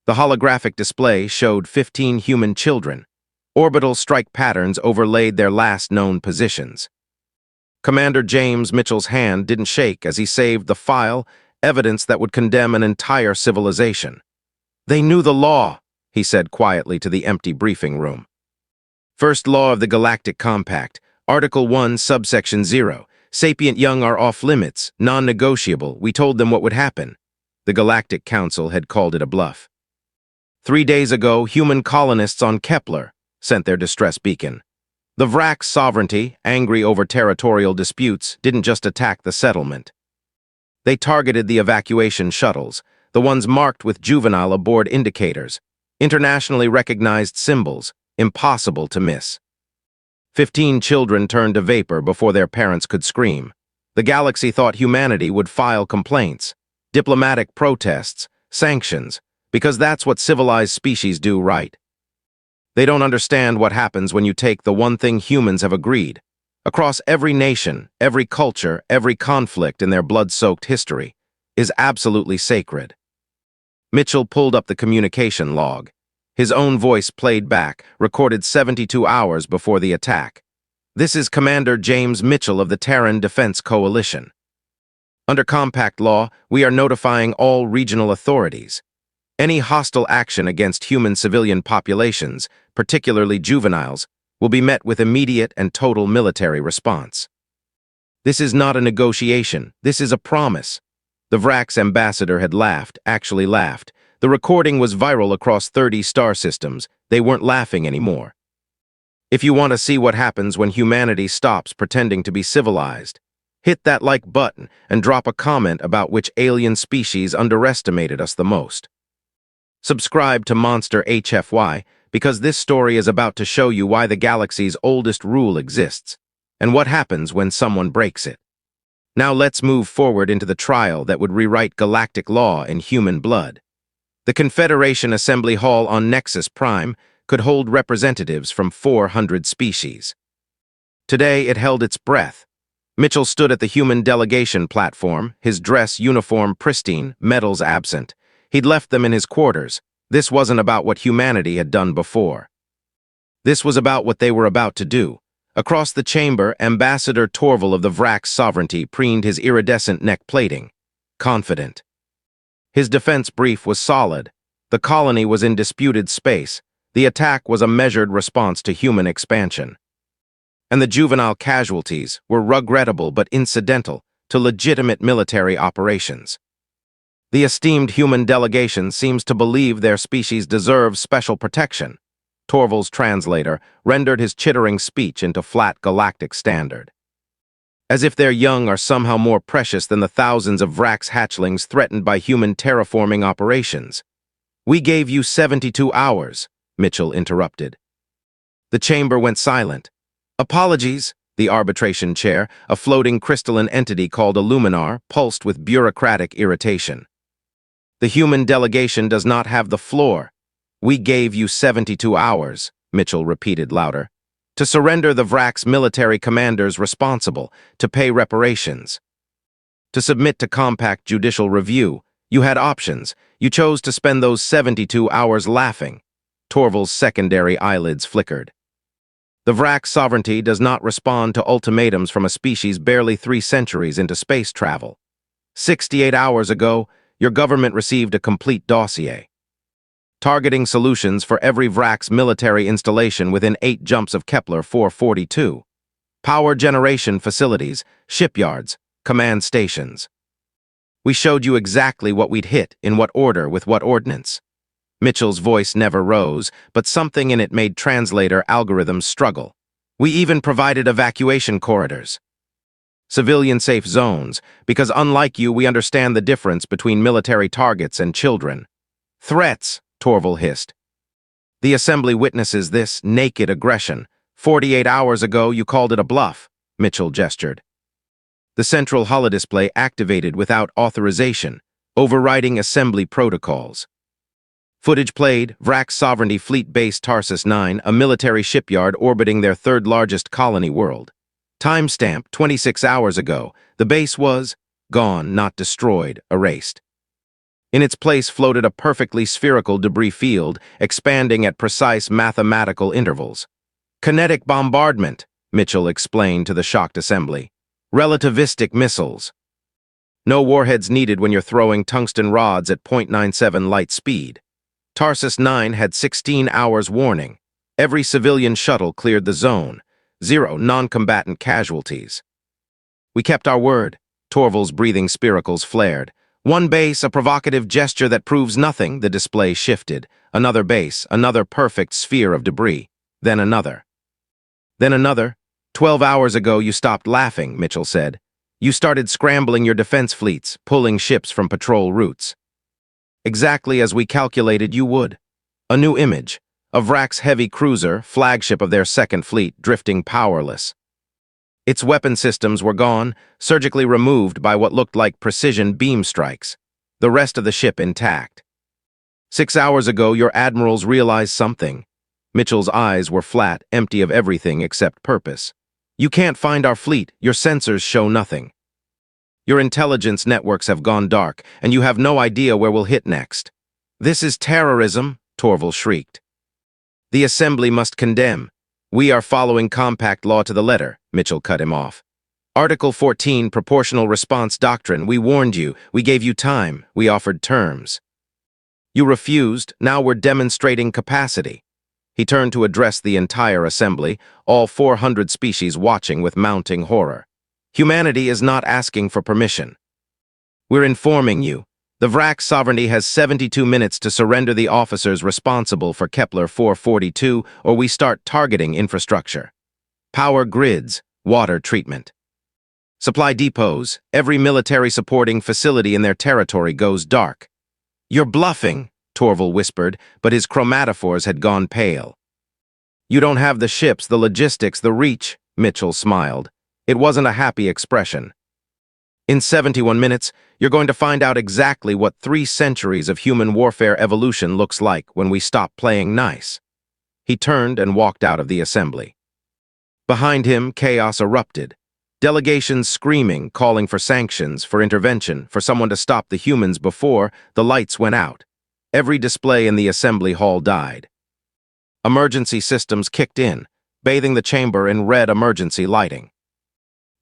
The holographic display showed 15 human children. Orbital strike patterns overlaid their last known positions. Commander James Mitchell's hand didn't shake as he saved the file, evidence that would condemn an entire civilization. "They knew the law," he said quietly to the empty briefing room. First law of the Galactic Compact, Article 1, Subsection 0. Sapient young are off limits, non-negotiable. We told them what would happen. The Galactic Council had called it a bluff. 3 days ago, human colonists on Kepler sent their distress beacon. The Vrak's sovereignty, angry over territorial disputes, didn't just attack the settlement. They targeted the evacuation shuttles, the ones marked with juvenile aboard indicators, internationally recognized symbols, impossible to miss. 15 children turned to vapor before their parents could scream. The galaxy thought humanity would file complaints, diplomatic protests, sanctions, because that's what civilized species do, right? They don't understand what happens when you take the one thing humans have agreed. Across every nation, every culture, every conflict in their blood-soaked history is absolutely sacred. Mitchell pulled up the communication log. His own voice played back, recorded 72 hours before the attack. "This is Commander James Mitchell of the Terran Defense Coalition. Under Compact Law, we are notifying all regional authorities. Any hostile action against human civilian populations, particularly juveniles, will be met with immediate and total military response. This is not a negotiation. This is a promise." The Vrak's ambassador had laughed, actually laughed. The recording was viral across 30 star systems. They weren't laughing anymore. If you want to see what happens when humanity stops pretending to be civilized, hit that like button and drop a comment about which alien species underestimated us the most. Subscribe to Monster HFY because this story is about to show you why the galaxy's oldest rule exists and what happens when someone breaks it. Now let's move forward into the trial that would rewrite galactic law in human blood. The Confederation Assembly Hall on Nexus Prime could hold representatives from 400 species. Today it held its breath. Mitchell stood at the human delegation platform, his dress uniform pristine, medals absent. He'd left them in his quarters. This wasn't about what humanity had done before. This was about what they were about to do. Across the chamber, Ambassador Torval of the Vrak's sovereignty preened his iridescent neck plating, confident. His defense brief was solid. The colony was in disputed space. The attack was a measured response to human expansion. And the juvenile casualties were regrettable but incidental to legitimate military operations. The esteemed human delegation seems to believe their species deserves special protection. Torval's translator rendered his chittering speech into flat galactic standard. As if their young are somehow more precious than the thousands of Vrak's hatchlings threatened by human terraforming operations. "We gave you 72 hours, Mitchell interrupted. The chamber went silent. "Apologies," the arbitration chair, a floating crystalline entity called a luminar, pulsed with bureaucratic irritation. "The human delegation does not have the floor. We gave you 72 hours, Mitchell repeated louder, to surrender the Vrak's military commanders responsible, to pay reparations. To submit to compact judicial review. You had options. You chose to spend those 72 hours laughing." Torval's secondary eyelids flickered. "The Vrak's sovereignty does not respond to ultimatums from a species barely 3 centuries into space travel. 68 hours ago, your government received a complete dossier, targeting solutions for every Vrak's military installation within 8 jumps of Kepler 442. Power generation facilities, shipyards, command stations. We showed you exactly what we'd hit, in what order, with what ordnance." Mitchell's voice never rose, but something in it made translator algorithms struggle. "We even provided evacuation corridors. Civilian-safe zones, because unlike you, we understand the difference between military targets and children." "Threats," Torval hissed. "The Assembly witnesses this naked aggression. 48 hours ago, you called it a bluff," Mitchell gestured. The central holodisplay activated without authorization, overriding Assembly protocols. Footage played, Vrak's Sovereignty Fleet Base Tarsus 9, a military shipyard orbiting their third-largest colony world. Timestamp, 26 hours ago. The base was gone, not destroyed, erased. In its place floated a perfectly spherical debris field, expanding at precise mathematical intervals. Kinetic bombardment, Mitchell explained to the shocked assembly. Relativistic missiles. No warheads needed when you're throwing tungsten rods at .97 light speed. Tarsus 9 had 16 hours warning. Every civilian shuttle cleared the zone. 0 non-combatant casualties. We kept our word. Torval's breathing spiracles flared. One base, a provocative gesture that proves nothing, the display shifted. Another base, another perfect sphere of debris. Then another. Then another. 12 hours ago you stopped laughing, Mitchell said. You started scrambling your defense fleets, pulling ships from patrol routes. Exactly as we calculated you would. A new image. Of Vrak's heavy cruiser, flagship of their second fleet, drifting powerless. Its weapon systems were gone, surgically removed by what looked like precision beam strikes. The rest of the ship intact. 6 hours ago, your admirals realized something. Mitchell's eyes were flat, empty of everything except purpose. You can't find our fleet, your sensors show nothing. Your intelligence networks have gone dark, and you have no idea where we'll hit next. This is terrorism, Torval shrieked. The Assembly must condemn. We are following compact law to the letter, Mitchell cut him off. Article 14, Proportional Response Doctrine. We warned you. We gave you time. We offered terms. You refused. Now we're demonstrating capacity. He turned to address the entire Assembly, all 400 species watching with mounting horror. Humanity is not asking for permission. We're informing you. The Vrak sovereignty has 72 minutes to surrender the officers responsible for Kepler 442, or we start targeting infrastructure. Power grids, water treatment. Supply depots, every military supporting facility in their territory goes dark. You're bluffing, Torval whispered, but his chromatophores had gone pale. You don't have the ships, the logistics, the reach, Mitchell smiled. It wasn't a happy expression. In 71 minutes, you're going to find out exactly what 3 centuries of human warfare evolution looks like when we stop playing nice. He turned and walked out of the assembly. Behind him, chaos erupted. Delegations screaming, calling for sanctions, for intervention, for someone to stop the humans before the lights went out. Every display in the assembly hall died. Emergency systems kicked in, bathing the chamber in red emergency lighting.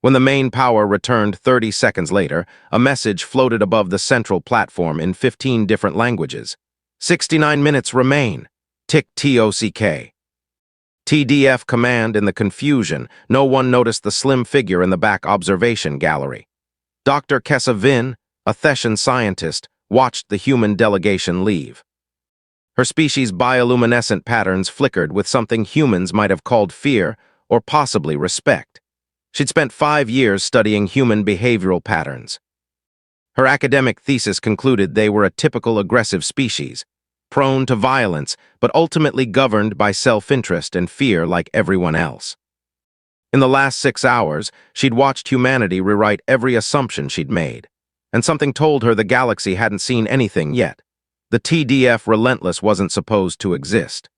When the main power returned 30 seconds later, a message floated above the central platform in 15 different languages. 69 minutes remain. Tick TOCK. TDF command. In the confusion, no one noticed the slim figure in the back observation gallery. Dr. Kessa Vin, a Theshan scientist, watched the human delegation leave. Her species' bioluminescent patterns flickered with something humans might have called fear or possibly respect. She'd spent 5 years studying human behavioral patterns. Her academic thesis concluded they were a typical aggressive species, prone to violence, but ultimately governed by self-interest and fear like everyone else. In the last 6 hours, she'd watched humanity rewrite every assumption she'd made, and something told her the galaxy hadn't seen anything yet. The TDF Relentless wasn't supposed to exist.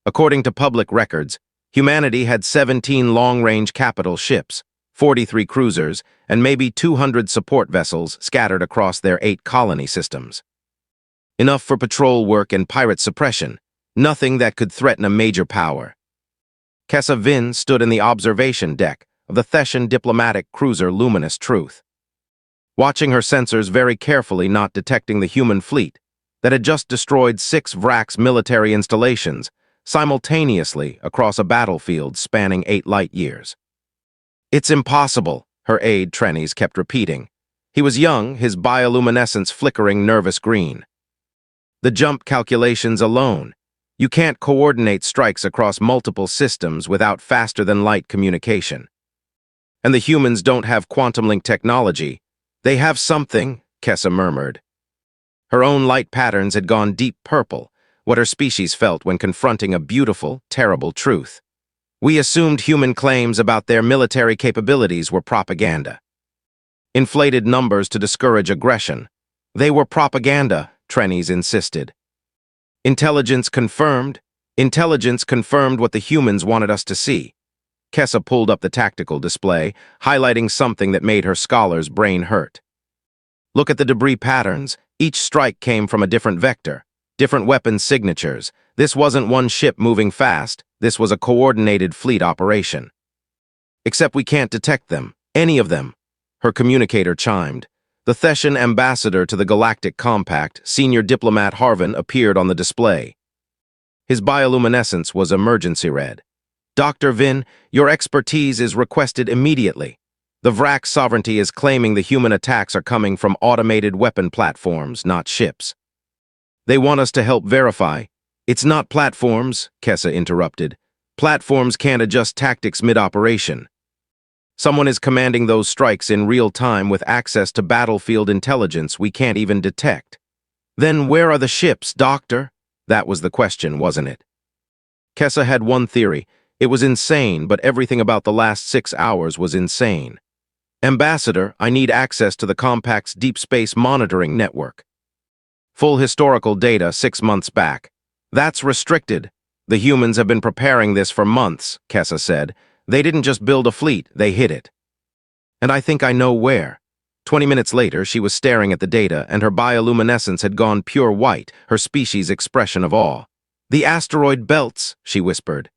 According to public records, humanity had 17 long-range capital ships, 43 cruisers, and maybe 200 support vessels scattered across their 8 colony systems. Enough for patrol work and pirate suppression, nothing that could threaten a major power. Kessa Vin stood in the observation deck of the Theshan diplomatic cruiser Luminous Truth, watching her sensors very carefully, not detecting the human fleet that had just destroyed 6 Vrak's military installations simultaneously across a battlefield spanning 8 light years. It's impossible, her aide Trennies kept repeating. He was young, his bioluminescence flickering nervous green. The jump calculations alone. You can't coordinate strikes across multiple systems without faster-than-light communication. And the humans don't have quantum-link technology. They have something, Kessa murmured. Her own light patterns had gone deep purple, what her species felt when confronting a beautiful, terrible truth. We assumed human claims about their military capabilities were propaganda. Inflated numbers to discourage aggression. They were propaganda, Trennies insisted. Intelligence confirmed what the humans wanted us to see. Kessa pulled up the tactical display, highlighting something that made her scholar's brain hurt. Look at the debris patterns, Each strike came from a different vector, different weapon signatures. This wasn't one ship moving fast, this was a coordinated fleet operation. Except we can't detect them, any of them. Her communicator chimed. The Theshan ambassador to the Galactic Compact, Senior Diplomat Harvin, appeared on the display. His bioluminescence was emergency red. Dr. Vin, your expertise is requested immediately. The Vrak sovereignty is claiming the human attacks are coming from automated weapon platforms, not ships. They want us to help verify. It's not platforms, Kessa interrupted. Platforms can't adjust tactics mid-operation. Someone is commanding those strikes in real time with access to battlefield intelligence we can't even detect. Then where are the ships, Doctor? That was the question, wasn't it? Kessa had one theory. It was insane, but everything about the last 6 hours was insane. Ambassador, I need access to the Compact's deep space monitoring network. Full historical data 6 months back. That's restricted. The humans have been preparing this for months, Kessa said. They didn't just build a fleet, they hid it. And I think I know where. 20 minutes later, she was staring at the data, and her bioluminescence had gone pure white, her species' expression of awe. The asteroid belts, she whispered.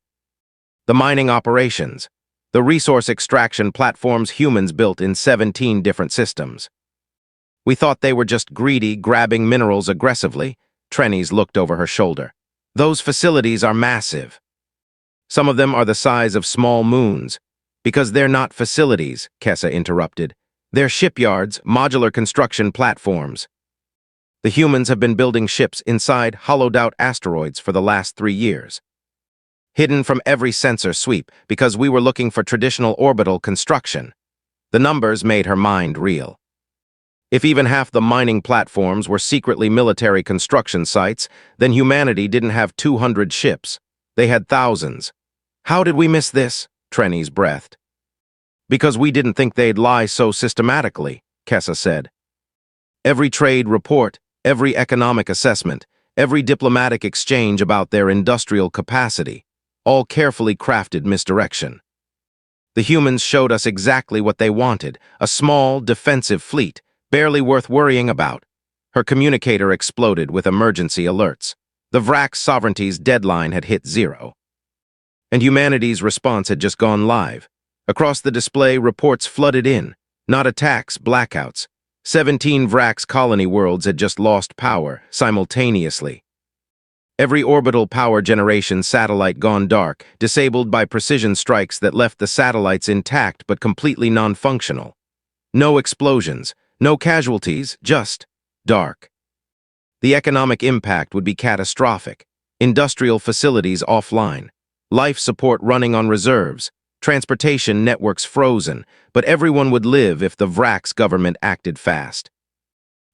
The mining operations. The resource extraction platforms humans built in 17 different systems. We thought they were just greedy, grabbing minerals aggressively. Trennies looked over her shoulder. Those facilities are massive. Some of them are the size of small moons. Because they're not facilities, Kessa interrupted. They're shipyards, modular construction platforms. The humans have been building ships inside hollowed-out asteroids for the last 3 years. Hidden from every sensor sweep because we were looking for traditional orbital construction. The numbers made her mind reel. If even half the mining platforms were secretly military construction sites, then humanity didn't have 200 ships. They had thousands. How did we miss this? Trennies breathed. Because we didn't think they'd lie so systematically, Kessa said. Every trade report, every economic assessment, every diplomatic exchange about their industrial capacity, all carefully crafted misdirection. The humans showed us exactly what they wanted, a small, defensive fleet, barely worth worrying about. Her communicator exploded with emergency alerts. The Vrak sovereignty's deadline had hit 0. And humanity's response had just gone live. Across the display, reports flooded in. Not attacks, blackouts. 17 Vrak's colony worlds had just lost power, simultaneously. Every orbital power generation satellite gone dark, disabled by precision strikes that left the satellites intact but completely non-functional. No explosions, no casualties, just dark. The economic impact would be catastrophic. Industrial facilities offline. Life support running on reserves. Transportation networks frozen, but everyone would live if the Vrak's government acted fast.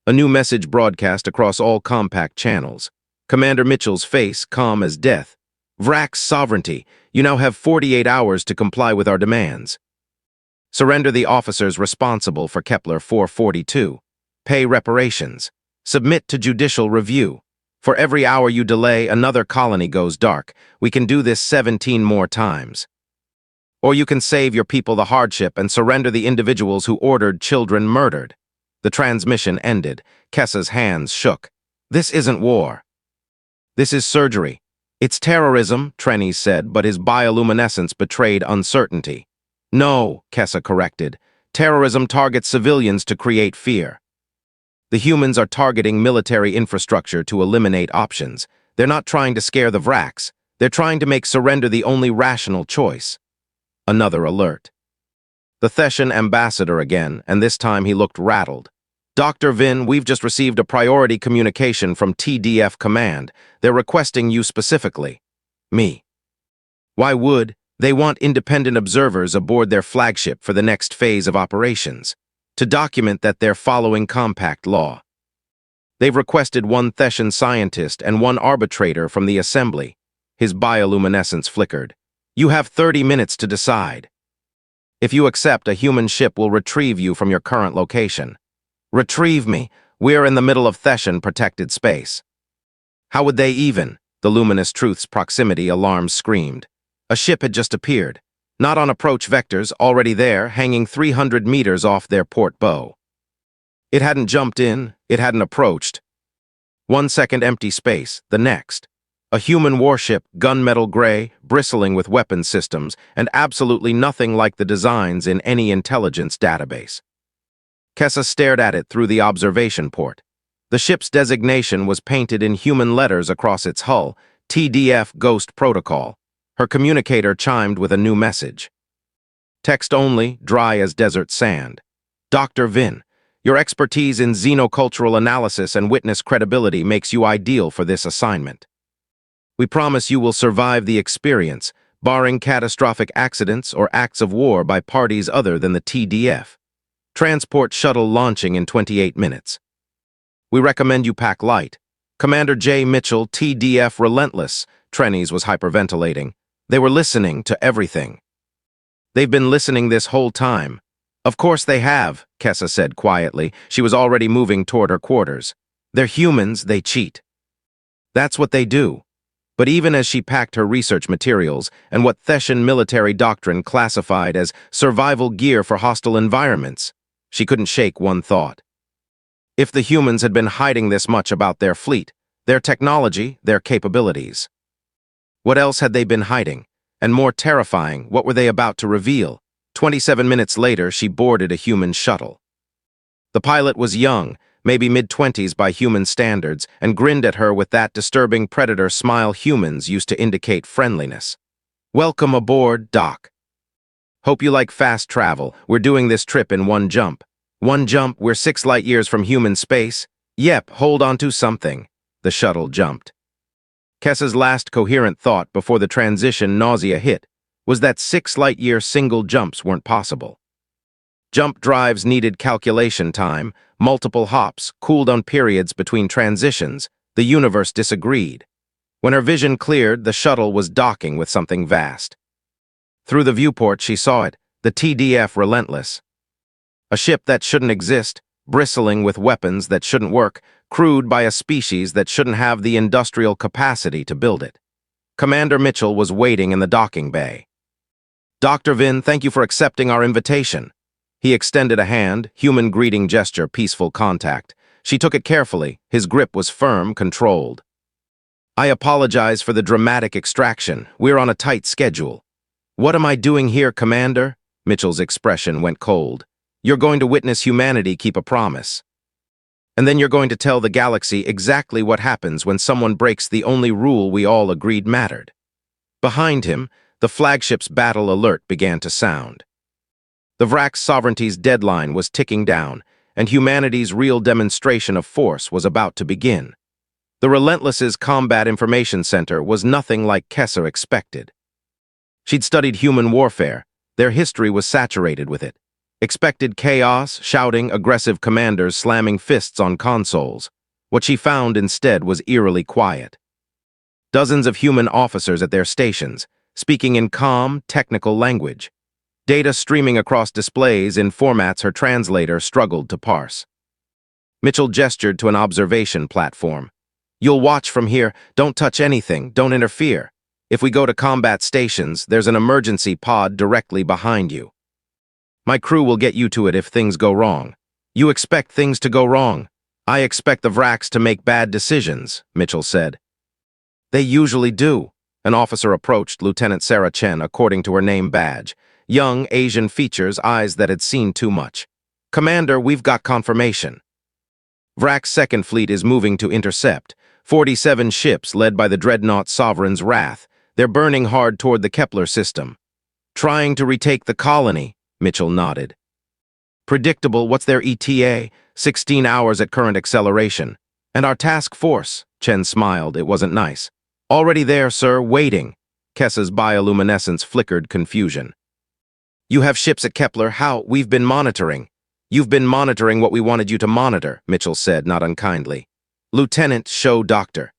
A new message broadcast across all Compact channels. Commander Mitchell's face calm as death. Vrak's sovereignty, you now have 48 hours to comply with our demands. Surrender the officers responsible for Kepler 442. Pay reparations. Submit to judicial review. For every hour you delay, another colony goes dark. We can do this 17 more times. Or you can save your people the hardship and surrender the individuals who ordered children murdered. The transmission ended. Kessa's hands shook. This isn't war. This is surgery. It's terrorism, Trennies said, but his bioluminescence betrayed uncertainty. No, Kessa corrected. Terrorism targets civilians to create fear. The humans are targeting military infrastructure to eliminate options. They're not trying to scare the Vraks. They're trying to make surrender the only rational choice. Another alert. The Theshan ambassador again, and this time he looked rattled. Dr. Vin, we've just received a priority communication from TDF Command. They're requesting you specifically. Me. Why would? They want independent observers aboard their flagship for the next phase of operations, to document that they're following Compact law. They've requested 1 Theshan scientist and 1 arbitrator from the Assembly. His bioluminescence flickered. You have 30 minutes to decide. If you accept, a human ship will retrieve you from your current location. Retrieve me. We're in the middle of Theshan protected space. How would they even? The luminous truth's proximity alarm screamed. A ship had just appeared. Not on approach vectors, already there, hanging 300 meters off their port bow. It hadn't jumped in, it hadn't approached. 1 second empty space, the next. A human warship, gunmetal gray, bristling with weapon systems, and absolutely nothing like the designs in any intelligence database. Kessa stared at it through the observation port. The ship's designation was painted in human letters across its hull, TDF Ghost Protocol. Her communicator chimed with a new message. Text only, dry as desert sand. Dr. Vin, your expertise in xenocultural analysis and witness credibility makes you ideal for this assignment. We promise you will survive the experience, barring catastrophic accidents or acts of war by parties other than the TDF. Transport shuttle launching in 28 minutes. We recommend you pack light. Commander J. Mitchell, TDF Relentless, Trennies was hyperventilating. They were listening to everything. They've been listening this whole time. Of course they have, Kessa said quietly. She was already moving toward her quarters. They're humans, they cheat. That's what they do. But even as she packed her research materials and what Theshan military doctrine classified as survival gear for hostile environments, she couldn't shake one thought. If the humans had been hiding this much about their fleet, their technology, their capabilities, what else had they been hiding? And more terrifying, what were they about to reveal? 27 minutes later, she boarded a human shuttle. The pilot was young, maybe mid-20s by human standards, and grinned at her with that disturbing predator smile humans used to indicate friendliness. Welcome aboard, Doc. Hope you like fast travel. We're doing this trip in one jump. One jump, we're 6 light years from human space. Yep, hold on to something. The shuttle jumped. Kessa's last coherent thought before the transition nausea hit was that 6 light-year single jumps weren't possible. Jump drives needed calculation time, multiple hops, cooldown periods between transitions. The universe disagreed. When her vision cleared, the shuttle was docking with something vast. Through the viewport, she saw it, the TDF Relentless. A ship that shouldn't exist, bristling with weapons that shouldn't work, crewed by a species that shouldn't have the industrial capacity to build it. Commander Mitchell was waiting in the docking bay. Dr. Vin, thank you for accepting our invitation. He extended a hand, human greeting gesture, peaceful contact. She took it carefully. His grip was firm, controlled. I apologize for the dramatic extraction. We're on a tight schedule. What am I doing here, Commander? Mitchell's expression went cold. You're going to witness humanity keep a promise. And then you're going to tell the galaxy exactly what happens when someone breaks the only rule we all agreed mattered. Behind him, the flagship's battle alert began to sound. The Vrak's sovereignty's deadline was ticking down, and humanity's real demonstration of force was about to begin. The Relentless's Combat Information Center was nothing like Kessa expected. She'd studied human warfare. Their history was saturated with it. Expected chaos, shouting, aggressive commanders slamming fists on consoles. What she found instead was eerily quiet. Dozens of human officers at their stations, speaking in calm, technical language. Data streaming across displays in formats her translator struggled to parse. Mitchell gestured to an observation platform. You'll watch from here. Don't touch anything. Don't interfere. If we go to combat stations, there's an emergency pod directly behind you. My crew will get you to it if things go wrong. You expect things to go wrong. I expect the Vraks to make bad decisions, Mitchell said. They usually do. An officer approached Lieutenant Sarah Chen according to her name badge. Young, Asian features, eyes that had seen too much. Commander, we've got confirmation. Vrak's second fleet is moving to intercept. 47 ships led by the dreadnought Sovereign's Wrath. They're burning hard toward the Kepler system. Trying to retake the colony, Mitchell nodded. Predictable, what's their ETA? 16 hours at current acceleration. And our task force? Chen smiled, it wasn't nice. Already there, sir, waiting. Kessa's bioluminescence flickered confusion. You have ships at Kepler, how? We've been monitoring. You've been monitoring what we wanted you to monitor, Mitchell said, not unkindly. Lieutenant, show doctor.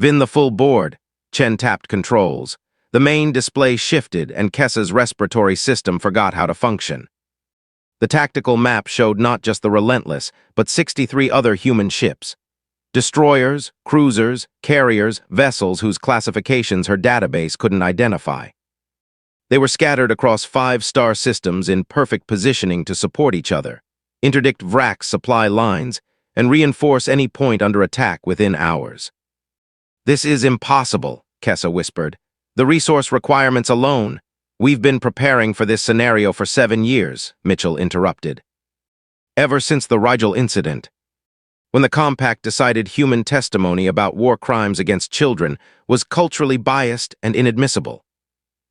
Vin the full board. Chen tapped controls. The main display shifted and Kessa's respiratory system forgot how to function. The tactical map showed not just the Relentless, but 63 other human ships. Destroyers, cruisers, carriers, vessels whose classifications her database couldn't identify. They were scattered across 5-star systems in perfect positioning to support each other. interdict VRAX supply lines, and reinforce any point under attack within hours. This is impossible, Kessa whispered. The resource requirements alone. We've been preparing for this scenario for 7 years, Mitchell interrupted. Ever since the Rigel incident, when the Compact decided human testimony about war crimes against children was culturally biased and inadmissible.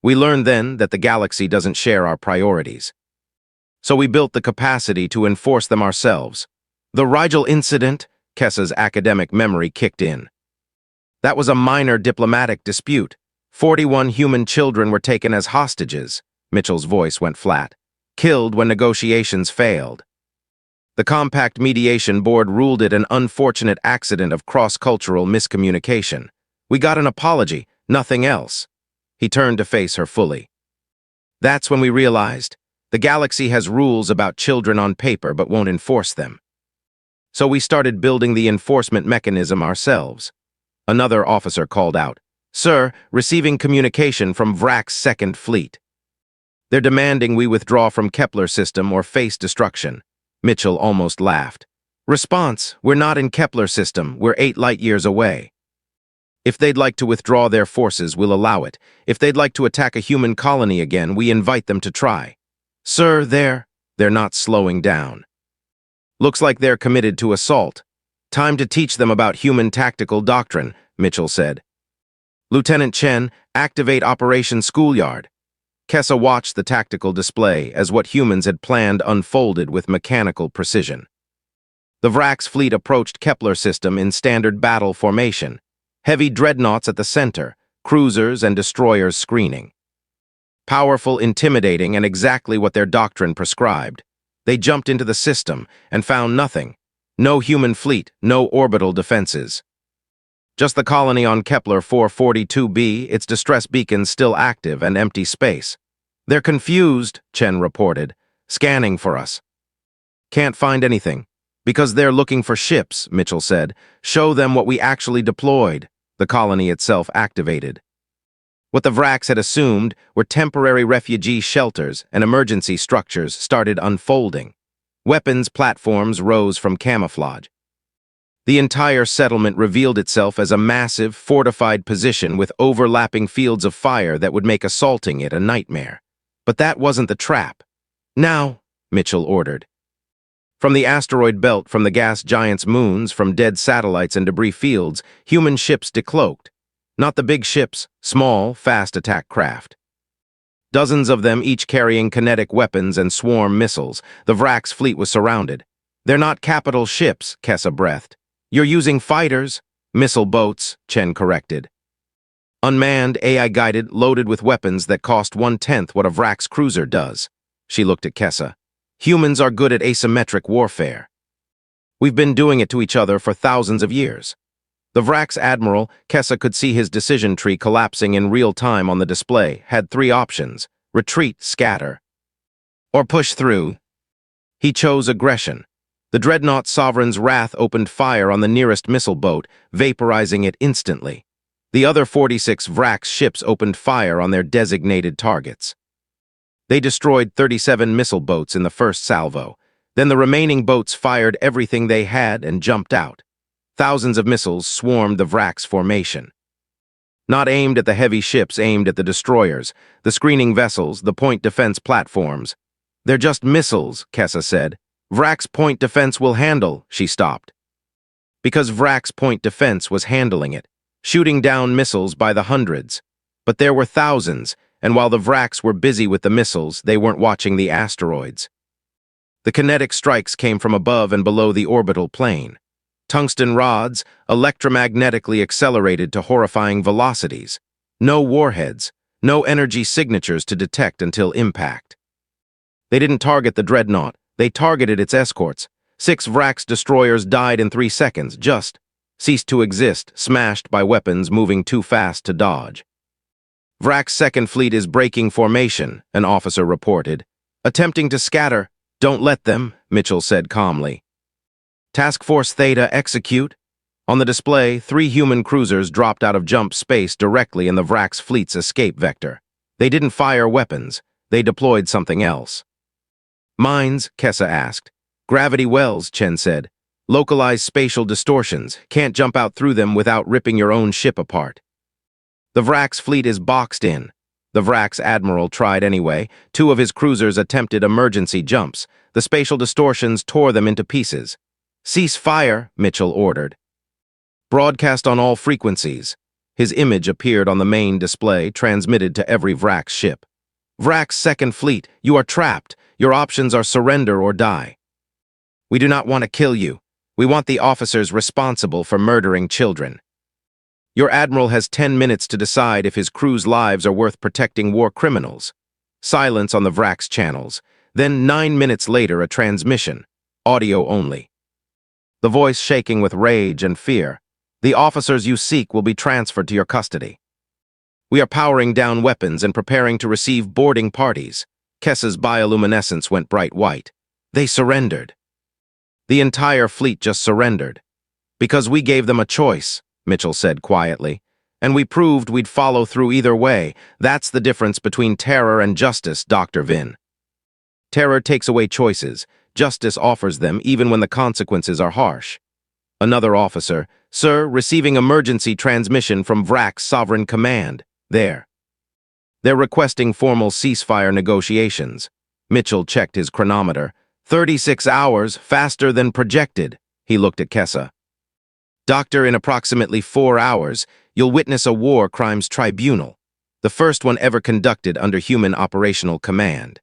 We learned then that the galaxy doesn't share our priorities. So we built the capacity to enforce them ourselves. The Rigel incident, Kessa's academic memory kicked in. That was a minor diplomatic dispute. 41 human children were taken as hostages. Mitchell's voice went flat. Killed when negotiations failed. The Compact Mediation Board ruled it an unfortunate accident of cross-cultural miscommunication. We got an apology, nothing else. He turned to face her fully. That's when we realized the galaxy has rules about children on paper but won't enforce them. So we started building the enforcement mechanism ourselves. Another officer called out, "Sir, receiving communication from VRAX's Second Fleet. They're demanding we withdraw from Kepler system or face destruction." Mitchell almost laughed. Response, "We're not in Kepler system, we're 8 light-years away. If they'd like to withdraw their forces, we'll allow it. If they'd like to attack a human colony again, we invite them to try. Sir, they're not slowing down. Looks like they're committed to assault. Time to teach them about human tactical doctrine," Mitchell said. "Lieutenant Chen, activate Operation Schoolyard." Kessa watched the tactical display as what humans had planned unfolded with mechanical precision. The VRAX fleet approached Kepler system in standard battle formation. Heavy dreadnoughts at the center, cruisers and destroyers screening. Powerful, intimidating, and exactly what their doctrine prescribed. They jumped into the system and found nothing. No human fleet, no orbital defenses. Just the colony on Kepler 442b, its distress beacons still active and empty space. "They're confused," Chen reported, "scanning for us." "Can't find anything. Because they're looking for ships," Mitchell said. "Show them what we actually deployed." The colony itself activated. What the VRAX had assumed were temporary refugee shelters and emergency structures started unfolding. Weapons platforms rose from camouflage. The entire settlement revealed itself as a massive, fortified position with overlapping fields of fire that would make assaulting it a nightmare. But that wasn't the trap. "Now," Mitchell ordered. From the asteroid belt, from the gas giants' moons, from dead satellites and debris fields, human ships decloaked. Not the big ships, small, fast attack craft. Dozens of them, each carrying kinetic weapons and swarm missiles. The VRAX fleet was surrounded. "They're not capital ships," Kessa breathed. "You're using fighters." "Missile boats," Chen corrected. "Unmanned, AI-guided, loaded with weapons that cost 1/10 what a VRAX cruiser does." She looked at Kessa. "Humans are good at asymmetric warfare. We've been doing it to each other for thousands of years." The VRAX admiral, Kessa could see his decision tree collapsing in real time on the display, had 3 options: retreat, scatter, or push through. He chose aggression. The dreadnought Sovereign's Wrath opened fire on the nearest missile boat, vaporizing it instantly. The other 46 VRAX ships opened fire on their designated targets. They destroyed 37 missile boats in the first salvo. Then the remaining boats fired everything they had and jumped out. Thousands of missiles swarmed the VRAX formation. Not aimed at the heavy ships, aimed at the destroyers, the screening vessels, the point defense platforms. "They're just missiles," Kessa said. "VRAX point defense will handle," she stopped. Because VRAX point defense was handling it, shooting down missiles by the hundreds. But there were thousands, and while the VRAX were busy with the missiles, they weren't watching the asteroids. The kinetic strikes came from above and below the orbital plane. Tungsten rods, electromagnetically accelerated to horrifying velocities. No warheads, no energy signatures to detect until impact. They didn't target the dreadnought, they targeted its escorts. 6 VRAX destroyers died in 3 seconds, just ceased to exist, smashed by weapons moving too fast to dodge. "VRAX's Second Fleet is breaking formation," an officer reported. "Attempting to scatter." "Don't let them," Mitchell said calmly. "Task Force Theta, execute." On the display, 3 human cruisers dropped out of jump space directly in the VRAX fleet's escape vector. They didn't fire weapons, they deployed something else. "Mines?" Kessa asked. Gravity wells, Chen said. Localized spatial distortions. Can't jump out through them without ripping your own ship apart. The Vrak's fleet is boxed in. The Vrak's admiral tried anyway. 2 of his cruisers attempted emergency jumps. The spatial distortions tore them into pieces. Cease fire, Mitchell ordered. Broadcast on all frequencies. His image appeared on the main display, transmitted to every Vrak's ship. Vrak's second fleet, you are trapped. Your options are surrender or die. We do not want to kill you. We want the officers responsible for murdering children. Your admiral has 10 minutes to decide if his crew's lives are worth protecting war criminals. Silence on the Vrak's channels. Then 9 minutes later, a transmission. Audio only. The voice shaking with rage and fear. The officers you seek will be transferred to your custody. We are powering down weapons and preparing to receive boarding parties. Kessa's bioluminescence went bright white. They surrendered. The entire fleet just surrendered. Because we gave them a choice, Mitchell said quietly. And we proved we'd follow through either way. That's the difference between terror and justice, Dr. Vin. Terror takes away choices. Justice offers them even when the consequences are harsh. Another officer, Sir, receiving emergency transmission from Vrak's Sovereign Command. There. They're requesting formal ceasefire negotiations. Mitchell checked his chronometer. 36 hours, faster than projected. He looked at Kessa. Doctor, in approximately 4 hours, you'll witness a war crimes tribunal, the first one ever conducted under human operational command.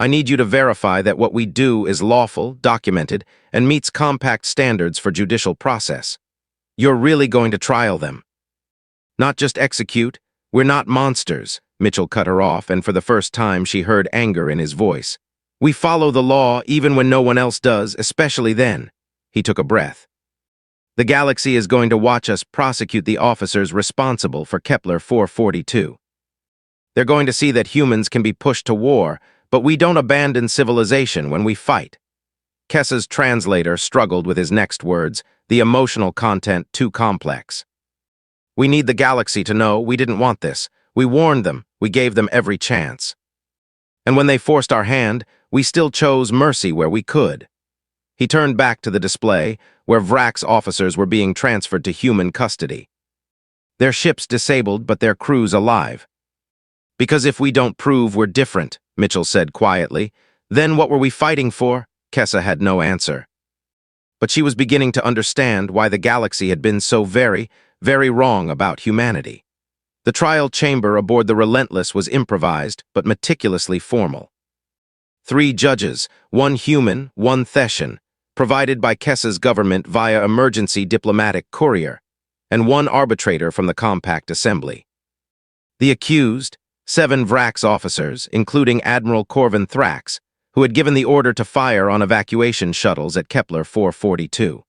I need you to verify that what we do is lawful, documented, and meets compact standards for judicial process. You're really going to trial them. Not just execute. We're not monsters. Mitchell cut her off, and for the first time she heard anger in his voice. We follow the law even when no one else does, especially then. He took a breath. The galaxy is going to watch us prosecute the officers responsible for Kepler 442. They're going to see that humans can be pushed to war, but we don't abandon civilization when we fight. Kessa's translator struggled with his next words, the emotional content too complex. We need the galaxy to know we didn't want this. We warned them. We gave them every chance. And when they forced our hand, we still chose mercy where we could. He turned back to the display, where Vrak's officers were being transferred to human custody. Their ships disabled, but their crews alive. Because if we don't prove we're different, Mitchell said quietly, then what were we fighting for? Kessa had no answer. But she was beginning to understand why the galaxy had been so very, very wrong about humanity. The trial chamber aboard the Relentless was improvised, but meticulously formal. 3 judges, 1 human, 1 Theshan, provided by Kessa's government via emergency diplomatic courier, and 1 arbitrator from the Compact Assembly. The accused, 7 Vrak's officers, including Admiral Corvin Thrax, who had given the order to fire on evacuation shuttles at Kepler 442.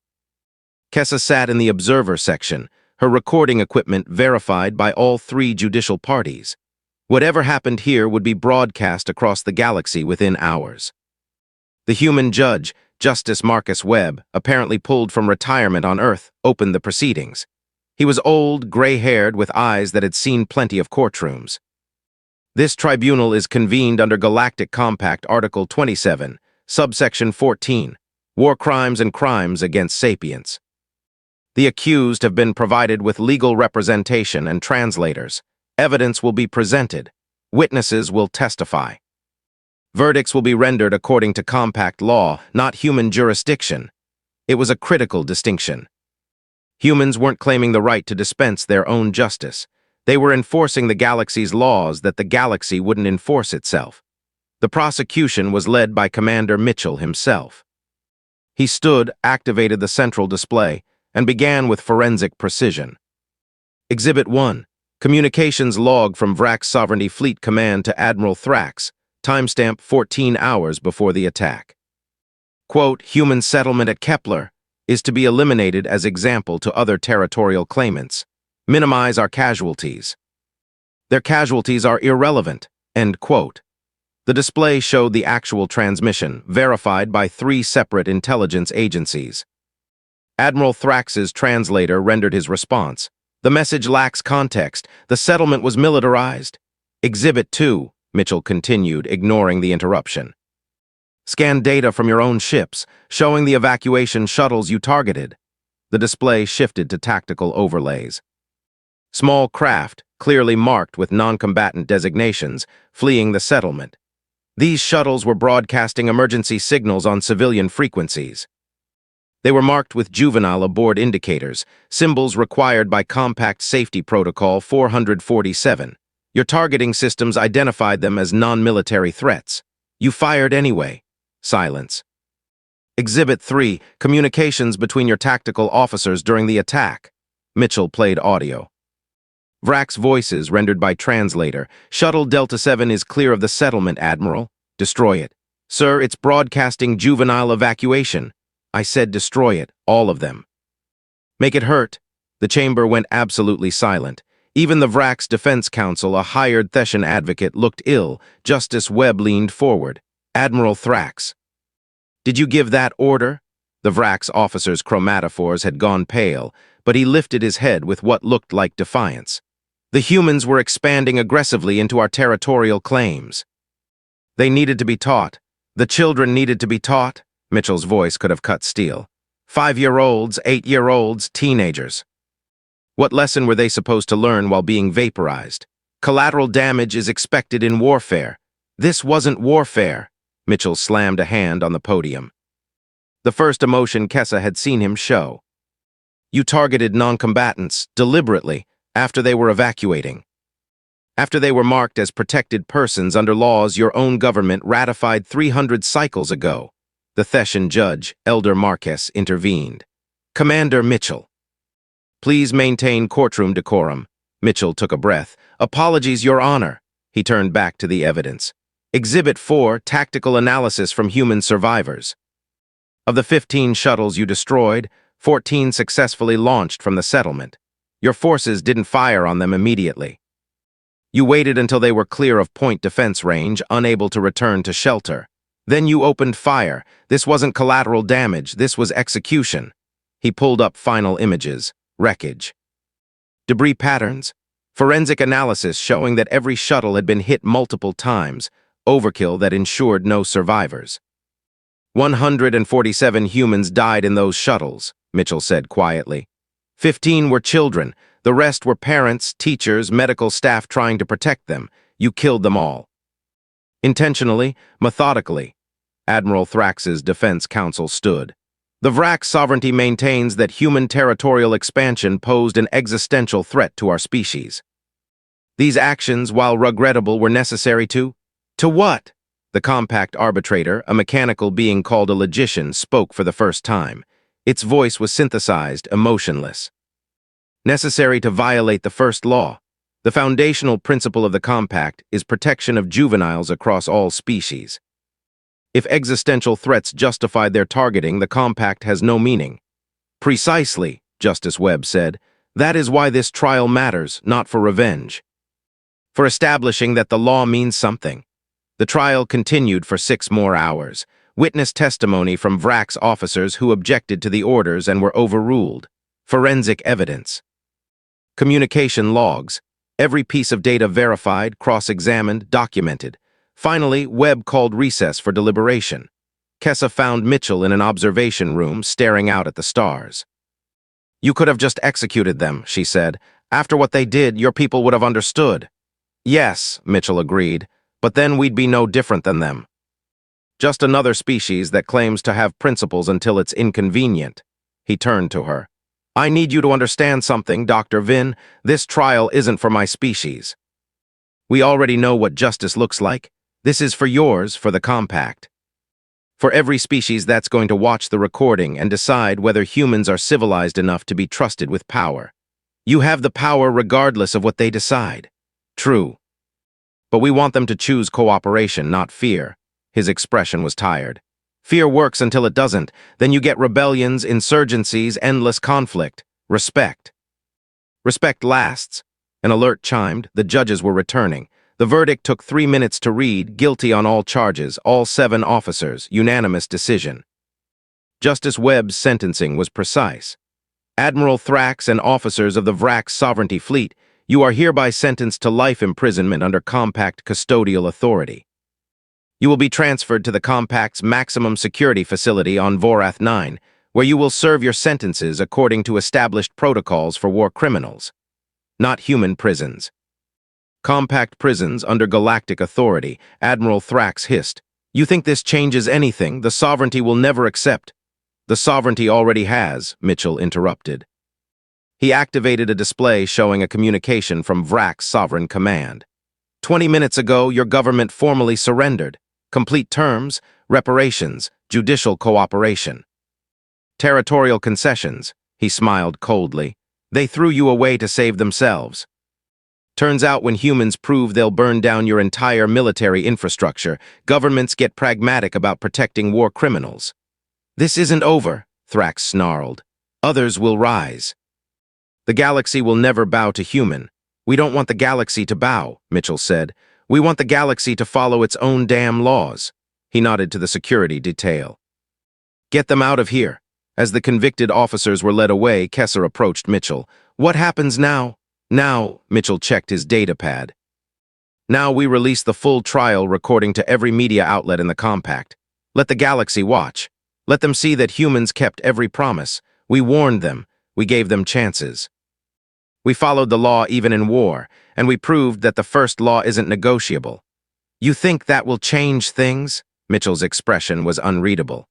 Kessa sat in the observer section, her recording equipment verified by all 3 judicial parties. Whatever happened here would be broadcast across the galaxy within hours. The human judge, Justice Marcus Webb, apparently pulled from retirement on Earth, opened the proceedings. He was old, gray-haired, with eyes that had seen plenty of courtrooms. This tribunal is convened under Galactic Compact Article 27, Subsection 14, War Crimes and Crimes Against Sapience. The accused have been provided with legal representation and translators. Evidence will be presented. Witnesses will testify. Verdicts will be rendered according to compact law, not human jurisdiction. It was a critical distinction. Humans weren't claiming the right to dispense their own justice. They were enforcing the galaxy's laws that the galaxy wouldn't enforce itself. The prosecution was led by Commander Mitchell himself. He stood, activated the central display, and began with forensic precision. Exhibit 1. Communications log from Vrak's Sovereignty Fleet Command to Admiral Thrax, timestamp 14 hours before the attack. Quote, human settlement at Kepler is to be eliminated as example to other territorial claimants. Minimize our casualties. Their casualties are irrelevant, end quote. The display showed the actual transmission, verified by 3 separate intelligence agencies. Admiral Thrax's translator rendered his response. The message lacks context. The settlement was militarized. Exhibit 2, Mitchell continued, ignoring the interruption. Scan data from your own ships, showing the evacuation shuttles you targeted. The display shifted to tactical overlays. Small craft, clearly marked with non-combatant designations, fleeing the settlement. These shuttles were broadcasting emergency signals on civilian frequencies. They were marked with juvenile aboard indicators, symbols required by Compact Safety Protocol 447. Your targeting systems identified them as non-military threats. You fired anyway. Silence. Exhibit 3, communications between your tactical officers during the attack. Mitchell played audio. Vrak's voices rendered by translator. Shuttle Delta 7 is clear of the settlement, Admiral. Destroy it. Sir, it's broadcasting juvenile evacuation. I said destroy it, all of them. Make it hurt. The chamber went absolutely silent. Even the Vrak's defense counsel, a hired Theshan advocate, looked ill. Justice Webb leaned forward. Admiral Thrax. Did you give that order? The Vrak's officer's chromatophores had gone pale, but he lifted his head with what looked like defiance. The humans were expanding aggressively into our territorial claims. They needed to be taught. The children needed to be taught. Mitchell's voice could have cut steel. 5-year-olds, 8-year-olds, teenagers. What lesson were they supposed to learn while being vaporized? Collateral damage is expected in warfare. This wasn't warfare. Mitchell slammed a hand on the podium. The first emotion Kessa had seen him show. You targeted non-combatants, deliberately, after they were evacuating. After they were marked as protected persons under laws your own government ratified 300 cycles ago. The Theshan judge, Elder Marquez, intervened. Commander Mitchell. Please maintain courtroom decorum. Mitchell took a breath. Apologies, Your Honor. He turned back to the evidence. Exhibit 4, tactical analysis from human survivors. Of the 15 shuttles you destroyed, 14 successfully launched from the settlement. Your forces didn't fire on them immediately. You waited until they were clear of point defense range, unable to return to shelter. Then you opened fire. This wasn't collateral damage, this was execution. He pulled up final images. Wreckage. Debris patterns. Forensic analysis showing that every shuttle had been hit multiple times. Overkill that ensured no survivors. 147 humans died in those shuttles, Mitchell said quietly. 15 were children. The rest were parents, teachers, medical staff trying to protect them. You killed them all. Intentionally, methodically. Admiral Thrax's defense counsel stood. The Vrak sovereignty maintains that human territorial expansion posed an existential threat to our species. These actions, while regrettable, were necessary to what? The compact arbitrator, a mechanical being called a logician, spoke for the first time. Its voice was synthesized, emotionless. Necessary to violate the first law. The foundational principle of the compact is protection of juveniles across all species. If existential threats justified their targeting, the compact has no meaning. Precisely, Justice Webb said. That is why this trial matters, not for revenge. For establishing that the law means something. The trial continued for 6 more hours. Witness testimony from Vrak's officers who objected to the orders and were overruled. Forensic evidence. Communication logs. Every piece of data verified, cross-examined, documented. Finally, Webb called recess for deliberation. Kessa found Mitchell in an observation room, staring out at the stars. You could have just executed them, she said. After what they did, your people would have understood. Yes, Mitchell agreed, but then we'd be no different than them. Just another species that claims to have principles until it's inconvenient. He turned to her. I need you to understand something, Dr. Vin. This trial isn't for my species. We already know what justice looks like. This is for yours, for the compact. For every species that's going to watch the recording and decide whether humans are civilized enough to be trusted with power. You have the power regardless of what they decide. True. But we want them to choose cooperation, not fear. His expression was tired. Fear works until it doesn't. Then you get rebellions, insurgencies, endless conflict. Respect. Respect lasts. An alert chimed. The judges were returning. The verdict took 3 minutes to read, guilty on all charges, all 7 officers, unanimous decision. Justice Webb's sentencing was precise. Admiral Thrax and officers of the Vrak Sovereignty Fleet, you are hereby sentenced to life imprisonment under compact custodial authority. You will be transferred to the Compact's maximum security facility on Vorath 9, where you will serve your sentences according to established protocols for war criminals, not human prisons. Compact prisons under galactic authority, Admiral Thrax hissed. You think this changes anything? The sovereignty will never accept. The sovereignty already has, Mitchell interrupted. He activated a display showing a communication from Vrak's Sovereign Command. 20 minutes ago, your government formally surrendered. Complete terms, reparations, judicial cooperation. Territorial concessions, he smiled coldly. They threw you away to save themselves. Turns out when humans prove they'll burn down your entire military infrastructure, governments get pragmatic about protecting war criminals. This isn't over, Thrax snarled. Others will rise. The galaxy will never bow to human. We don't want the galaxy to bow, Mitchell said. We want the galaxy to follow its own damn laws. He nodded to the security detail. Get them out of here. As the convicted officers were led away, Kessler approached Mitchell. What happens now? Now, Mitchell checked his data pad. Now we release the full trial recording to every media outlet in the Compact. Let the galaxy watch. Let them see that humans kept every promise. We warned them. We gave them chances. We followed the law even in war, and we proved that the first law isn't negotiable. You think that will change things? Mitchell's expression was unreadable.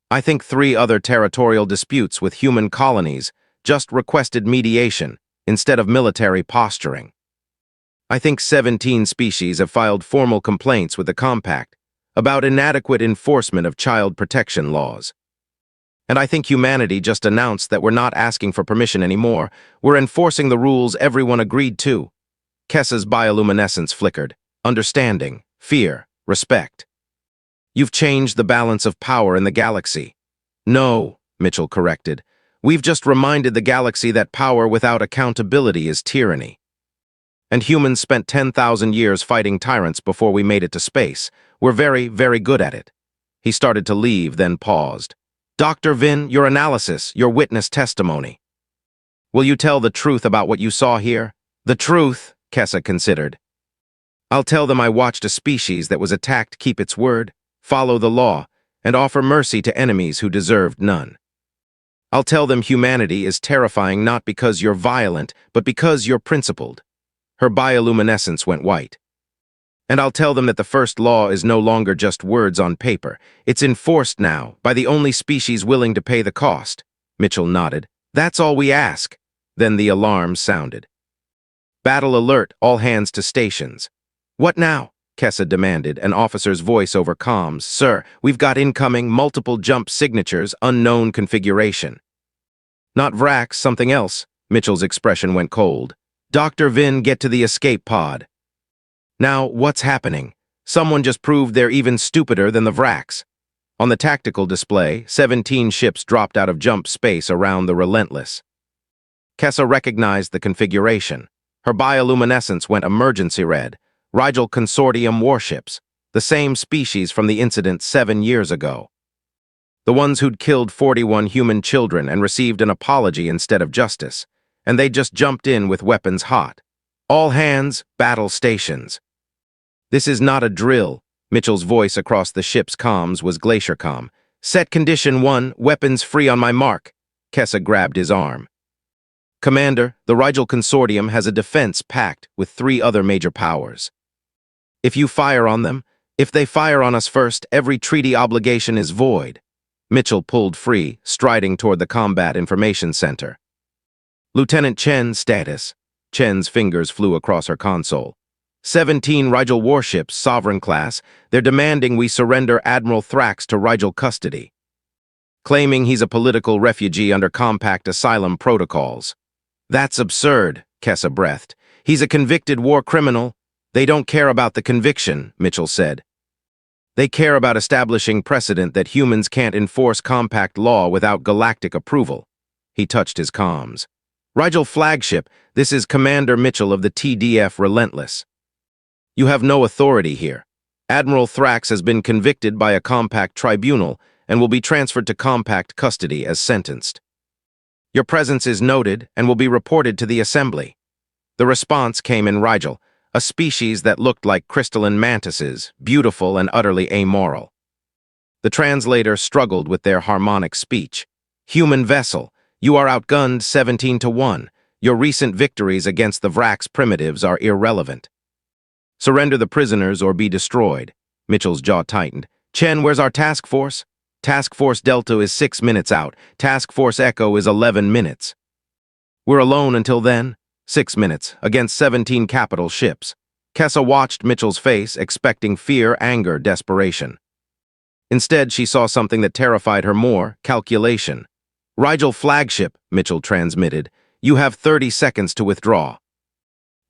I think 3 other territorial disputes with human colonies just requested mediation instead of military posturing. I think 17 species have filed formal complaints with the Compact about inadequate enforcement of child protection laws. And I think humanity just announced that we're not asking for permission anymore. We're enforcing the rules everyone agreed to. Kessa's bioluminescence flickered. Understanding, fear, respect. You've changed the balance of power in the galaxy. No, Mitchell corrected. We've just reminded the galaxy that power without accountability is tyranny. And humans spent 10,000 years fighting tyrants before we made it to space. We're very, very good at it. He started to leave, then paused. Dr. Vin, your analysis, your witness testimony. Will you tell the truth about what you saw here? The truth, Kessa considered. I'll tell them I watched a species that was attacked keep its word, follow the law, and offer mercy to enemies who deserved none. I'll tell them humanity is terrifying not because you're violent, but because you're principled. Her bioluminescence went white. And I'll tell them that the first law is no longer just words on paper. It's enforced now by the only species willing to pay the cost. Mitchell nodded. That's all we ask. Then the alarm sounded. Battle alert, all hands to stations. What now? Kessa demanded, an officer's voice over comms. Sir, we've got incoming, multiple jump signatures, unknown configuration. Not Vrax, something else. Mitchell's expression went cold. Dr. Vin, get to the escape pod. Now, what's happening? Someone just proved they're even stupider than the Vrax. On the tactical display, 17 ships dropped out of jump space around the Relentless. Kessa recognized the configuration. Her bioluminescence went emergency red. Rigel Consortium warships, the same species from the incident 7 years ago. The ones who'd killed 41 human children and received an apology instead of justice, and they just jumped in with weapons hot. All hands, battle stations. This is not a drill. Mitchell's voice across the ship's comms was glacier calm. Set condition 1, weapons free on my mark. Kessa grabbed his arm. Commander, the Rigel Consortium has a defense pact with 3 other major powers. If you fire on them, if they fire on us first, every treaty obligation is void. Mitchell pulled free, striding toward the Combat Information Center. Lieutenant Chen, status. Chen's fingers flew across her console. 17 Rigel warships, sovereign class. They're demanding we surrender Admiral Thrax to Rigel custody. Claiming he's a political refugee under compact asylum protocols. That's absurd, Kessa breathed. He's a convicted war criminal. They don't care about the conviction, Mitchell said. They care about establishing precedent that humans can't enforce compact law without galactic approval. He touched his comms. Rigel flagship, this is Commander Mitchell of the TDF Relentless. You have no authority here. Admiral Thrax has been convicted by a compact tribunal and will be transferred to compact custody as sentenced. Your presence is noted and will be reported to the Assembly. The response came in Rigel. a species that looked like crystalline mantises, beautiful and utterly amoral. The translator struggled with their harmonic speech. Human vessel, you are outgunned 17-1. Your recent victories against the Vrax primitives are irrelevant. Surrender the prisoners or be destroyed. Mitchell's jaw tightened. Chen, where's our task force? Task Force Delta is 6 minutes out. Task Force Echo is 11 minutes. We're alone until then? 6 minutes, against 17 capital ships. Kessa watched Mitchell's face, expecting fear, anger, desperation. Instead, she saw something that terrified her more: calculation. Rigel flagship, Mitchell transmitted. You have 30 seconds to withdraw.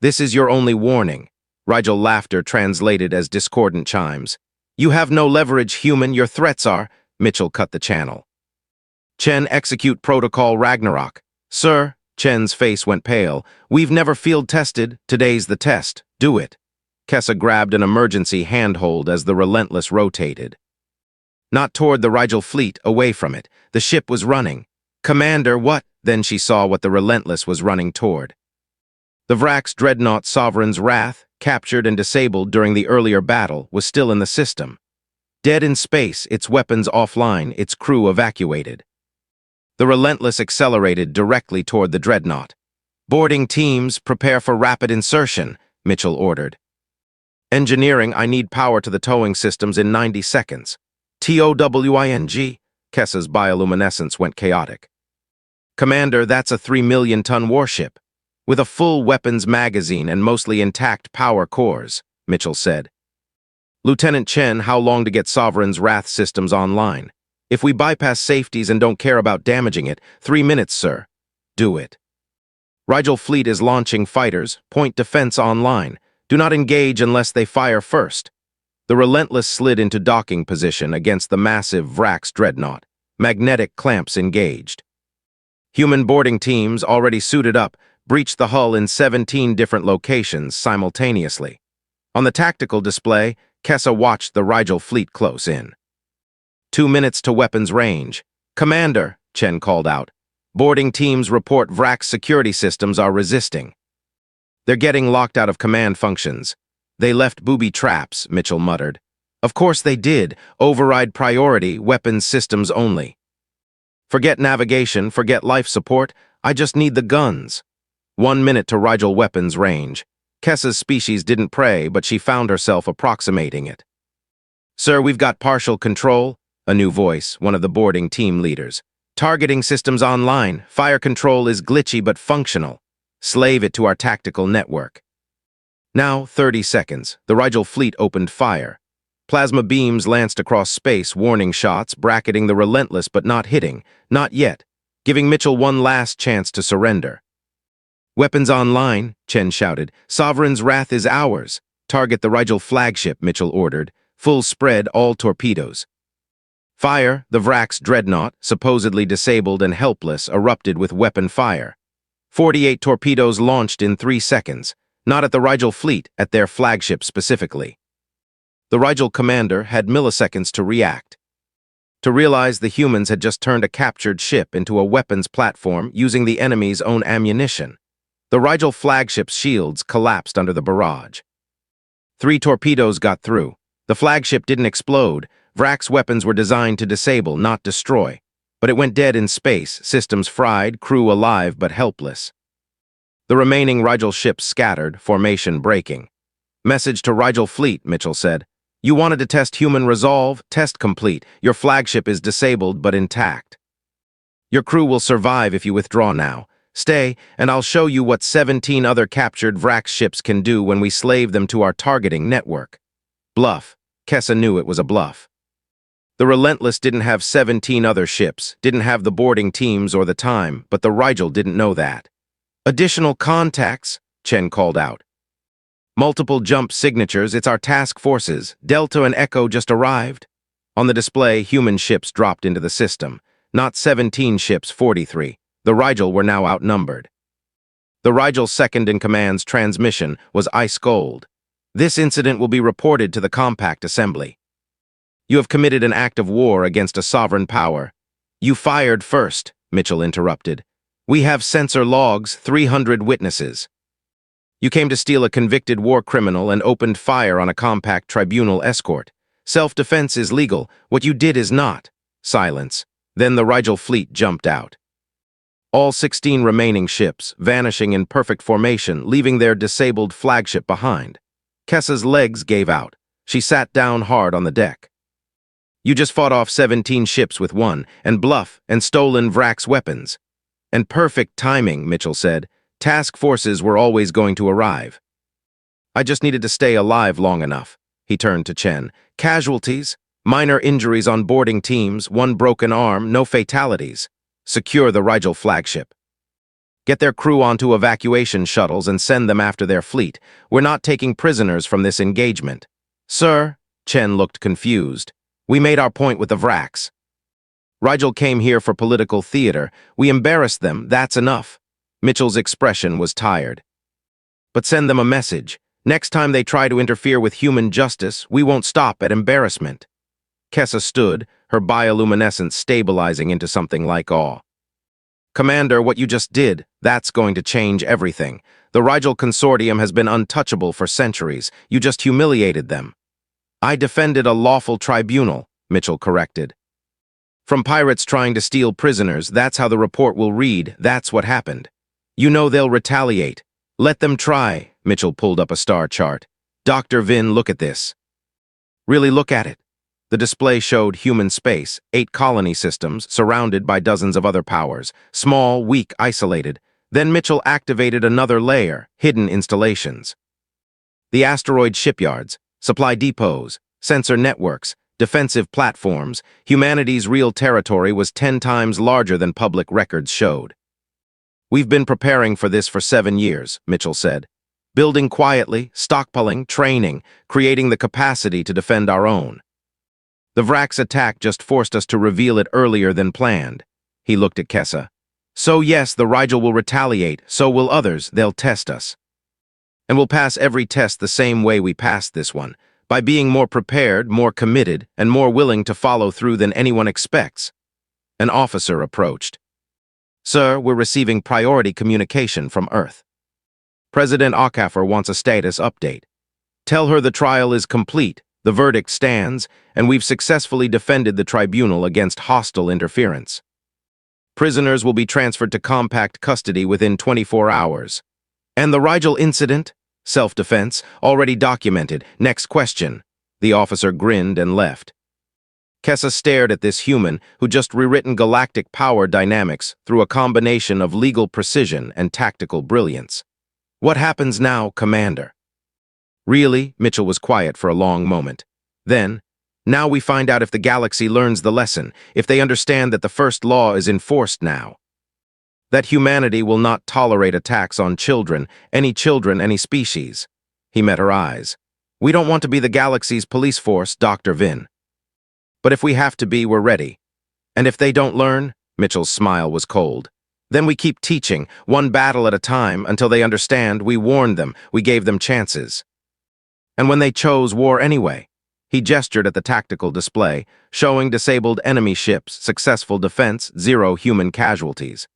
This is your only warning. Rigel laughter translated as discordant chimes. You have no leverage, human. Your threats are... Mitchell cut the channel. Chen, execute Protocol Ragnarok. Sir, Chen's face went pale. We've never field tested. Today's the test. Do it. Kessa grabbed an emergency handhold as the Relentless rotated. Not toward the Rigel fleet, away from it. The ship was running. Commander, what? Then she saw what the Relentless was running toward. The Vrax dreadnought Sovereign's Wrath, captured and disabled during the earlier battle, was still in the system. Dead in space, its weapons offline, its crew evacuated. The Relentless accelerated directly toward the dreadnought. Boarding teams, prepare for rapid insertion, Mitchell ordered. Engineering, I need power to the towing systems in 90 seconds. TOWING, Kessa's bioluminescence went chaotic. Commander, that's a 3 million-ton warship, with a full weapons magazine and mostly intact power cores, Mitchell said. Lieutenant Chen, how long to get Sovereign's Wrath systems online? If we bypass safeties and don't care about damaging it, 3 minutes, sir. Do it. Rigel fleet is launching fighters, point defense online. Do not engage unless they fire first. The Relentless slid into docking position against the massive Vrax dreadnought. Magnetic clamps engaged. Human boarding teams, already suited up, breached the hull in 17 different locations simultaneously. On the tactical display, Kessa watched the Rigel fleet close in. 2 minutes to weapons range. Commander, Chen called out. Boarding teams report Vrax security systems are resisting. They're getting locked out of command functions. They left booby traps, Mitchell muttered. Of course they did. Override priority, weapons systems only. Forget navigation, forget life support. I just need the guns. 1 minute to Rigel weapons range. Kessa's species didn't pray, but she found herself approximating it. Sir, we've got partial control. A new voice, one of the boarding team leaders. Targeting systems online. Fire control is glitchy but functional. Slave it to our tactical network. Now, 30 seconds. The Rigel fleet opened fire. Plasma beams lanced across space, warning shots, bracketing the Relentless but not hitting. Not yet. Giving Mitchell one last chance to surrender. Weapons online, Chen shouted. Sovereign's Wrath is ours. Target the Rigel flagship, Mitchell ordered. Full spread, all torpedoes. Fire, the Vrax dreadnought, supposedly disabled and helpless, erupted with weapon fire. 48 torpedoes launched in 3 seconds. Not at the Rigel fleet, at their flagship specifically. The Rigel commander had milliseconds to react. To realize the humans had just turned a captured ship into a weapons platform using the enemy's own ammunition. The Rigel flagship's shields collapsed under the barrage. 3 torpedoes got through. The flagship didn't explode. Vrax weapons were designed to disable, not destroy. But it went dead in space, systems fried, crew alive but helpless. The remaining Rigel ships scattered, formation breaking. Message to Rigel fleet, Mitchell said. You wanted to test human resolve? Test complete. Your flagship is disabled but intact. Your crew will survive if you withdraw now. Stay, and I'll show you what 17 other captured Vrax ships can do when we slave them to our targeting network. Bluff. Kessa knew it was a bluff. The Relentless didn't have 17 other ships, didn't have the boarding teams or the time, but the Rigel didn't know that. Additional contacts, Chen called out. Multiple jump signatures, it's our task forces. Delta and Echo just arrived. On the display, human ships dropped into the system. Not 17 ships, 43. The Rigel were now outnumbered. The Rigel's second-in-command's transmission was ice cold. This incident will be reported to the Compact Assembly. You have committed an act of war against a sovereign power. You fired first, Mitchell interrupted. We have sensor logs, 300 witnesses. You came to steal a convicted war criminal and opened fire on a compact tribunal escort. Self-defense is legal. What you did is not. Silence. Then the Rigel fleet jumped out. All 16 remaining ships, vanishing in perfect formation, leaving their disabled flagship behind. Kessa's legs gave out. She sat down hard on the deck. You just fought off 17 ships with one, and bluff, and stolen Vrak's weapons. And perfect timing, Mitchell said. Task forces were always going to arrive. I just needed to stay alive long enough. He turned to Chen. Casualties? Minor injuries on boarding teams, one broken arm, no fatalities. Secure the Rigel flagship. Get their crew onto evacuation shuttles and send them after their fleet. We're not taking prisoners from this engagement. Sir, Chen looked confused. We made our point with the Vraks. Rigel came here for political theater. We embarrassed them, that's enough. Mitchell's expression was tired. But send them a message. Next time they try to interfere with human justice, we won't stop at embarrassment. Kessa stood, her bioluminescence stabilizing into something like awe. Commander, what you just did, that's going to change everything. The Rigel Consortium has been untouchable for centuries. You just humiliated them. I defended a lawful tribunal, Mitchell corrected. From pirates trying to steal prisoners, that's how the report will read, that's what happened. You know they'll retaliate. Let them try, Mitchell pulled up a star chart. Dr. Vin, look at this. Really look at it. The display showed human space, 8 colony systems, surrounded by dozens of other powers, small, weak, isolated. Then Mitchell activated another layer, hidden installations. The asteroid shipyards, supply depots, sensor networks, defensive platforms, humanity's real territory was 10 times larger than public records showed. We've been preparing for this for 7 years, Mitchell said. Building quietly, stockpiling, training, creating the capacity to defend our own. The Vrak's attack just forced us to reveal it earlier than planned. He looked at Kessa. So yes, the Rigel will retaliate, so will others, they'll test us. And we'll pass every test the same way we passed this one, by being more prepared, more committed, and more willing to follow through than anyone expects. An officer approached. Sir, we're receiving priority communication from Earth. President Okafor wants a status update. Tell her the trial is complete, the verdict stands, and we've successfully defended the tribunal against hostile interference. Prisoners will be transferred to compact custody within 24 hours. And the Rigel incident? Self-defense, already documented. Next question. The officer grinned and left. Kessa stared at this human who'd just rewritten galactic power dynamics through a combination of legal precision and tactical brilliance. What happens now, Commander? Really? Mitchell was quiet for a long moment. Then, now we find out if the galaxy learns the lesson, if they understand that the first law is enforced now. That humanity will not tolerate attacks on children, any species. He met her eyes. We don't want to be the galaxy's police force, Dr. Vin. But if we have to be, we're ready. And if they don't learn, Mitchell's smile was cold. Then we keep teaching, one battle at a time, until they understand. We warned them, we gave them chances. And when they chose war anyway, he gestured at the tactical display, showing disabled enemy ships, successful defense, 0 human casualties.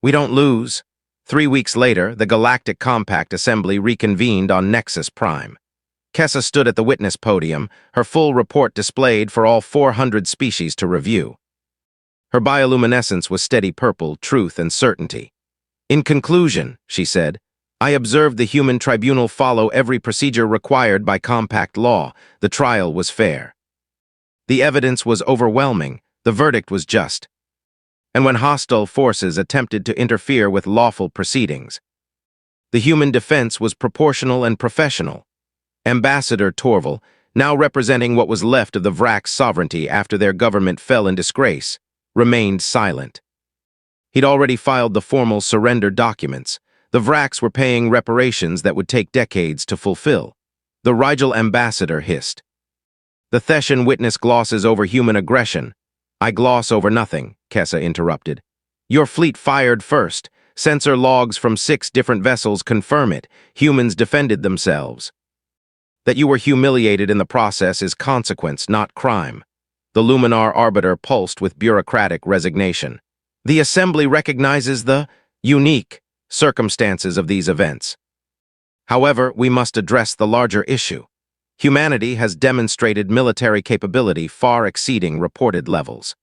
We don't lose. 3 weeks later, the Galactic Compact Assembly reconvened on Nexus Prime. Kessa stood at the witness podium, her full report displayed for all 400 species to review. Her bioluminescence was steady purple, truth and certainty. In conclusion, she said, I observed the human tribunal follow every procedure required by compact law. The trial was fair. The evidence was overwhelming. The verdict was just. And when hostile forces attempted to interfere with lawful proceedings, the human defense was proportional and professional. Ambassador Torval, now representing what was left of the Vrak's sovereignty after their government fell in disgrace, remained silent. He'd already filed the formal surrender documents. The Vraks were paying reparations that would take decades to fulfill. The Rigel ambassador hissed. The Theshan witness glosses over human aggression. I gloss over nothing, Kessa interrupted. Your fleet fired first. Sensor logs from 6 different vessels confirm it. Humans defended themselves. That you were humiliated in the process is consequence, not crime. The Luminar Arbiter pulsed with bureaucratic resignation. The Assembly recognizes the unique circumstances of these events. However, we must address the larger issue. Humanity has demonstrated military capability far exceeding reported levels.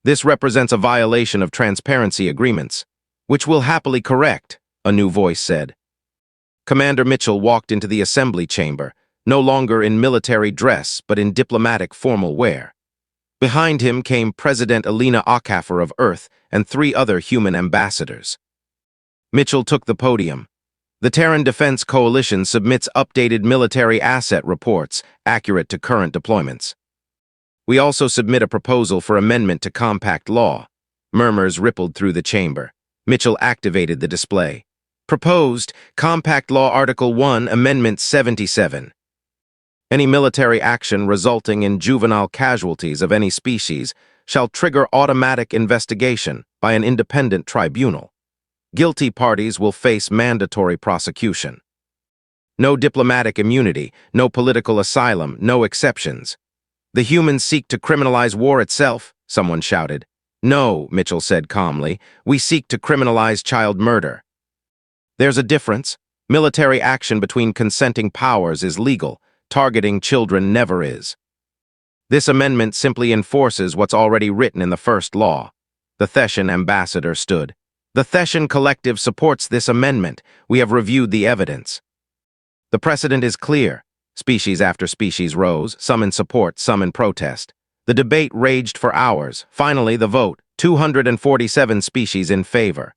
This represents a violation of transparency agreements, which we'll happily correct, a new voice said. Commander Mitchell walked into the assembly chamber, no longer in military dress but in diplomatic formal wear. Behind him came President Elena Ockafer of Earth and 3 other human ambassadors. Mitchell took the podium. The Terran Defense Coalition submits updated military asset reports accurate to current deployments. We also submit a proposal for amendment to Compact Law. Murmurs rippled through the chamber. Mitchell activated the display. Proposed Compact Law Article 1, Amendment 77. Any military action resulting in juvenile casualties of any species shall trigger automatic investigation by an independent tribunal. Guilty parties will face mandatory prosecution. No diplomatic immunity, no political asylum, no exceptions. The humans seek to criminalize war itself, someone shouted. No, Mitchell said calmly, we seek to criminalize child murder. There's a difference. Military action between consenting powers is legal. Targeting children never is. This amendment simply enforces what's already written in the first law. The Theshan ambassador stood. The Theshan Collective supports this amendment. We have reviewed the evidence. The precedent is clear. Species after species rose, some in support, some in protest. The debate raged for hours. Finally, the vote, 247 species in favor.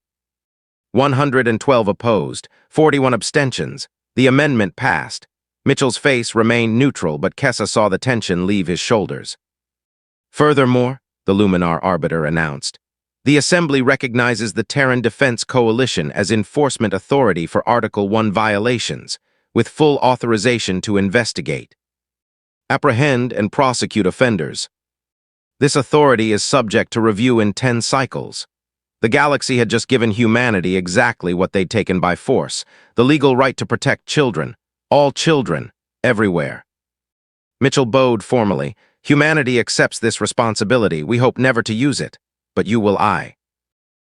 112 opposed, 41 abstentions. The amendment passed. Mitchell's face remained neutral, but Kessa saw the tension leave his shoulders. Furthermore, the Luminar Arbiter announced, the Assembly recognizes the Terran Defense Coalition as enforcement authority for Article 1 violations, with full authorization to investigate, apprehend, and prosecute offenders. This authority is subject to review in 10 cycles. The galaxy had just given humanity exactly what they'd taken by force, the legal right to protect children, all children, everywhere. Mitchell bowed formally. Humanity accepts this responsibility. We hope never to use it, but you will I.